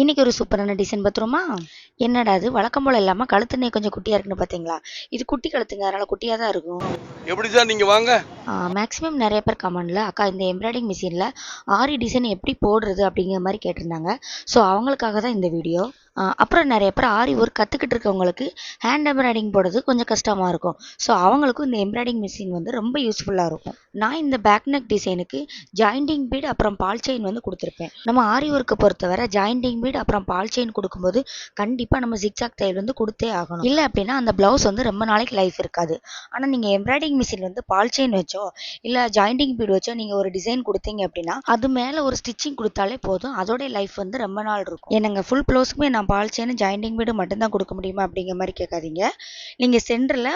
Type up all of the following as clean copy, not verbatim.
இன்னைக்கு ஒரு சூப்பரான டிசைன் பார்த்துருமா? என்னடா அது வழக்கம் போல இல்லாமல் கழுத்துனே கொஞ்சம் குட்டியாக இருக்குன்னு பார்த்தீங்களா? இது குட்டி கழுத்துங்க, அதனால குட்டியாக தான் இருக்கும். எப்படி சார் நீங்க வாங்க. மேக்ஸிமம் நிறைய பேர் கமெண்டில் அக்கா இந்த எம்ப்ராய்டிங் மிஷினில் ஆரி டிசைன் எப்படி போடுறது அப்படிங்கிற மாதிரி கேட்டிருந்தாங்க. ஸோ அவங்களுக்காக தான் இந்த வீடியோ. அப்புறம் நிறைய பேர் ஆரி ஒர்க் கற்றுக்கிட்டு இருக்கவங்களுக்கு ஹேண்ட் எம்ப்ராய்டிங் போடுறது கொஞ்சம் கஷ்டமாக இருக்கும். ஸோ அவங்களுக்கும் இந்த எம்ப்ராய்டிங் மிஷின் வந்து ரொம்ப யூஸ்ஃபுல்லாக இருக்கும். நான் இந்த பேக் நெக் டிசைனுக்கு ஜாயிண்டிங் பீட் அப்புறம் பால் செயின் வந்து கொடுத்துருப்பேன். நம்ம ஆரி ஒர்க்கை பொறுத்தவரை ஜாயிண்டிங் பீட் அப்புறம் பால் செயின் கொடுக்கும்போது கண்டிப்பாக நம்ம ஜிக்ஜாக் தையல் வந்து கொடுத்தே ஆகணும். இல்லை அப்படின்னா அந்த ப்ளவுஸ் வந்து ரொம்ப நாளைக்கு லைஃப் இருக்காது. ஆனால் நீங்கள் எம்ப்ராய்டிங் மிஷின் வந்து பால் செயின் வச்சோ இல்லை ஜாயிண்டிங் பீட் வச்சோ நீங்கள் ஒரு டிசைன் கொடுத்தீங்க அப்படின்னா அது மேலே ஒரு ஸ்டிச்சிங் கொடுத்தாலே போதும், அதோடைய லைஃப் வந்து ரொம்ப நாள் இருக்கும். என்னங்க ஃபுல் ப்ளவுஸுக்குமே நான் பால் செயின் ஜாயிண்டிங் பீடு மட்டும்தான் கொடுக்க முடியுமா அப்படிங்கிற மாதிரி கேட்காதீங்க. நீங்கள் சென்டரில்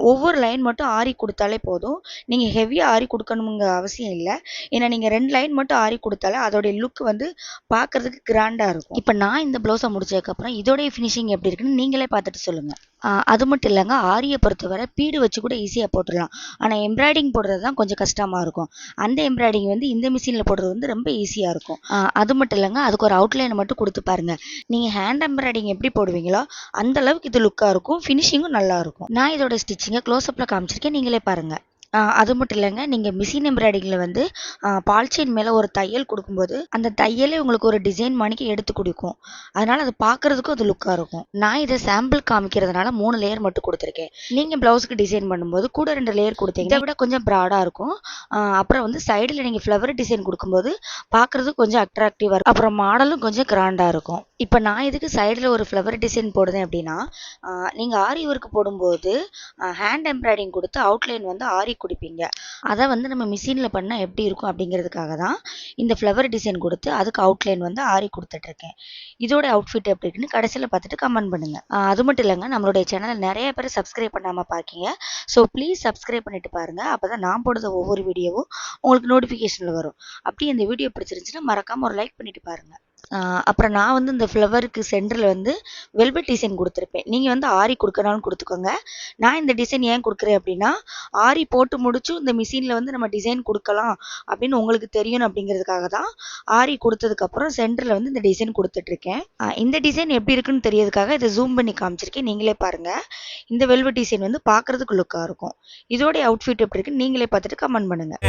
ஒவ்வொரு லைன் மட்டும் ஆரி கொடுத்தாலே போதும். நீங்கள் ஹெவியாக ஆரி கொடுக்கணுங்கிற அவசியம் இல்லை. ஏன்னா நீங்கள் 2 லைன் மட்டும் ஆரி கொடுத்தாலே அதோடைய லுக் வந்து பார்க்கறதுக்கு கிராண்டாக இருக்கும். இப்போ நான் இந்த ப்ளவுஸை முடிச்சதுக்கப்புறம் இதோடைய ஃபினிஷிங் எப்படி இருக்குன்னு நீங்களே பார்த்துட்டு சொல்லுங்கள். அது மட்டும் இல்லைங்க, ஆரியை பொறுத்தவரை பீடு வச்சு கூட ஈஸியாக போட்டுடலாம். ஆனால் எம்ப்ராய்டிங் போடுறது தான் கொஞ்சம் கஷ்டமாக இருக்கும். அந்த எம்ப்ராய்டிங் வந்து இந்த மிஷினில் போடுறது வந்து ரொம்ப ஈஸியாக இருக்கும். அது மட்டும் இல்லைங்க, அதுக்கு ஒரு அவுட்லைனை மட்டும் கொடுத்து பாருங்கள். நீங்கள் ஹேண்ட் எம்ப்ராய்டிங் எப்படி போடுவீங்களோ அந்த அளவுக்கு இது லுக்காக இருக்கும், ஃபினிஷிங்கும் நல்லா இருக்கும். நான் இதோட ஸ்டிச்சிங்கை க்ளோஸ்அப்பில் காமிச்சிருக்கேன், நீங்களே பாருங்கள். அது மட்டும் இல்லைங்க, நீங்கள் மிஷின் எம்ப்ராய்டிங்கில் வந்து பால் செயின் மேலே ஒரு தையல் கொடுக்கும்போது அந்த தையலே உங்களுக்கு ஒரு டிசைன் மணிக்கு எடுத்து கொடுக்கும். அதனால் அது பார்க்குறதுக்கும் அது லுக்காக இருக்கும். நான் இதை சாம்பிள் காமிக்கிறதுனால 3 லேயர் மட்டும் கொடுத்துருக்கேன். நீங்கள் ப்ளவுஸுக்கு டிசைன் பண்ணும்போது கூட 2 லேயர் கொடுத்தீங்க, இதை விட கொஞ்சம் ப்ராடாக இருக்கும். அப்புறம் வந்து சைடில் நீங்கள் ஃப்ளவர் டிசைன் கொடுக்கும்போது பார்க்குறதுக்கு கொஞ்சம் அட்ராக்டிவாக இருக்கும். அப்புறம் மாடலும் கொஞ்சம் கிராண்டாக இருக்கும். இப்போ நான் இதுக்கு சைடில் ஒரு ஃப்ளவர் டிசைன் போடுறேன் அப்படின்னா நீங்கள் ஆரி ஒர்க் போடும்போது ஹேண்ட் எம்ப்ராய்டிங் கொடுத்து அவுட்லைன் வந்து ஆரி கொடுப்பீங்க. அதை வந்து நம்ம மிஷினில் பண்ணால் எப்படி இருக்கும் அப்படிங்கிறதுக்காக தான் இந்த ஃப்ளவர் டிசைன் கொடுத்து அதுக்கு அவுட்லைன் வந்து ஆரி கொடுத்துட்ருக்கேன். இதோட அவுட்ஃபிட் எப்படி இருக்குன்னு கடைசியில் பார்த்துட்டு கமெண்ட் பண்ணுங்கள். அது மட்டும் இல்லைங்க, நம்மளுடைய சேனலை நிறைய பேர் சப்ஸ்கிரைப் பண்ணாமல் பார்க்கிங்க. ஸோ ப்ளீஸ் சப்ஸ்கிரைப் பண்ணிட்டு பாருங்கள். அப்போ தான் நான் போடுற ஒவ்வொரு வீடியோவும் உங்களுக்கு நோட்டிஃபிகேஷனில் வரும். அப்படி இந்த வீடியோ பிடிச்சிருந்துச்சுன்னா மறக்காமல் ஒரு லைக் பண்ணிட்டு பாருங்கள். அப்புறம் நான் வந்து இந்த ஃப்ளவருக்கு சென்டரில் வந்து வெல்வெட் டிசைன் கொடுத்துருப்பேன். நீங்கள் வந்து ஆரி கொடுக்கறாலும் கொடுத்துக்கோங்க. நான் இந்த டிசைன் ஏன் கொடுக்குறேன் அப்படின்னா ஆரி போட்டு முடிச்சும் இந்த மிஷினில் வந்து நம்ம டிசைன் கொடுக்கலாம் அப்படின்னு உங்களுக்கு தெரியணும் அப்படிங்கிறதுக்காக தான் ஆரி கொடுத்ததுக்கப்புறம் சென்டரில் வந்து இந்த டிசைன் கொடுத்துட்ருக்கேன். இந்த டிசைன் எப்படி இருக்குன்னு தெரியறதுக்காக இதை ஜூம் பண்ணி காமிச்சிருக்கேன், நீங்களே பாருங்கள். இந்த வெல்வெட் டிசைன் வந்து பார்க்குறதுக்கு லுக்காக இருக்கும். இதோடைய அவுட்ஃபிட் எப்படி இருக்குன்னு நீங்களே பார்த்துட்டு கமெண்ட் பண்ணுங்கள்.